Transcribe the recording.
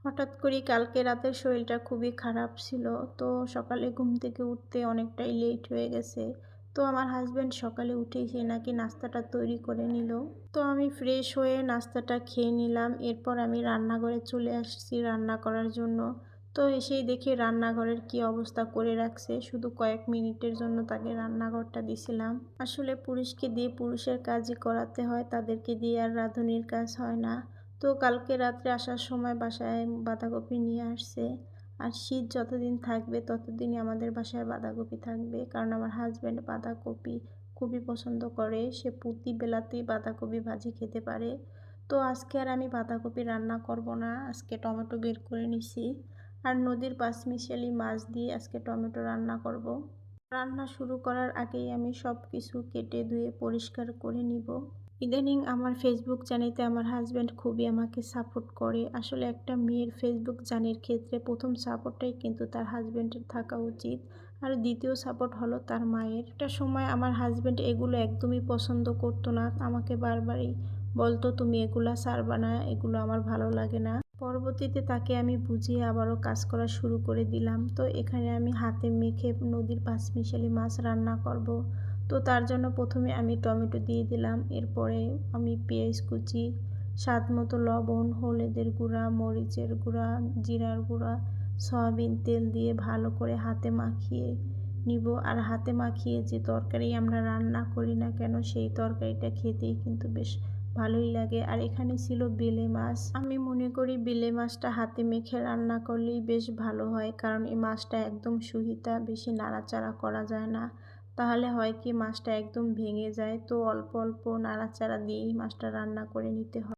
হঠাৎ করেই কালকে রাতের শরীরটা খুবই খারাপ ছিল। তো সকালে ঘুম থেকে উঠতে অনেকটাই লেট হয়ে গেছে। তো আমার হাসব্যান্ড সকালে উঠেই সে নাকি নাস্তাটা তৈরি করে নিল। তো আমি ফ্রেশ হয়ে নাস্তাটা খেয়ে নিলাম। এরপর আমি রান্নাঘরে চলে আসছি রান্না করার জন্য। তো এসেই দেখি রান্নাঘরের কি অবস্থা করে রাখছে। শুধু কয়েক মিনিটের জন্য তাকে রান্নাঘরটা দিছিলাম। আসলে পুরুষকে দিয়ে পুরুষের কাজই করাতে হয়, তাদেরকে দিয়ে আর রাঁধুনির কাজ হয় না। তো কালকে রাত্রে আসার সময় বাসায় বাঁধাকপি নিয়ে আসছে। আর শীত যতদিন থাকবে ততদিনই আমাদের বাসায় বাঁধাকপি থাকবে, কারণ আমার হাজব্যান্ড বাঁধাকপি খুবই পছন্দ করে। সে প্রতি বেলাতেই বাঁধাকপি ভাজি খেতে পারে। তো আজকে আর আমি বাঁধাকপি রান্না করব না, আজকে টমেটো বের করে নিছি। আর নদীর পাঁচমিশালি মাছ দিয়ে আজকে টমেটো রান্না করব। রান্না শুরু করার আগেই আমি সব কিছু কেটে ধুয়ে পরিষ্কার করে নিব। ইদানিং আমার ফেসবুক জার্নিতে আমার হাজব্যান্ড খুবই আমাকে সাপোর্ট করে। আসলে একটা মেয়ের ফেসবুক জার্নির ক্ষেত্রে প্রথম সাপোর্টটাই কিন্তু তার হাজব্যান্ডের থাকা উচিত। আর দ্বিতীয় সাপোর্ট হলো তার মায়ের। একটা সময় আমার হাজব্যান্ড এগুলো একদমই পছন্দ করতো না, আমাকে বারবারই বলতো তুমি এগুলা ছাড়বা না, এগুলো আমার ভালো লাগে না। পরবর্তীতে তাকে আমি বুঝিয়ে আবারও কাজ করা শুরু করে দিলাম। তো এখানে আমি হাতে মেখে নদীর পাঁচমিশালি মাছ রান্না করব। তো তার জন্য প্রথমে আমি টমেটো দিয়ে দিলাম। এরপরে আমি পেঁয়াজ কুচি, স্বাদ মতো লবণ, হলুদের গুঁড়া, মরিচের গুঁড়া, জিরার গুঁড়া, সয়াবিন তেল দিয়ে ভালো করে হাতে মাখিয়ে নিব। আর হাতে মাখিয়ে যে তরকারি আমরা রান্না করি না কেন, সেই তরকারিটা খেতেই কিন্তু বেশ ভালোই লাগে। আর এখানে ছিল বেলে মাছ। আমি মনে করি বেলে মাছটা হাতে মেখে রান্না করলেই বেশ ভালো হয়, কারণ এই মাছটা একদম সহিতা, বেশি নাড়াচাড়া করা যায় না। তাহলে হয় কি মাছটা একদম ভেঙে যায়। তো অল্প অল্প নাড়াচাড়া দিয়েই মাছটা রান্না করে নিতে হয়।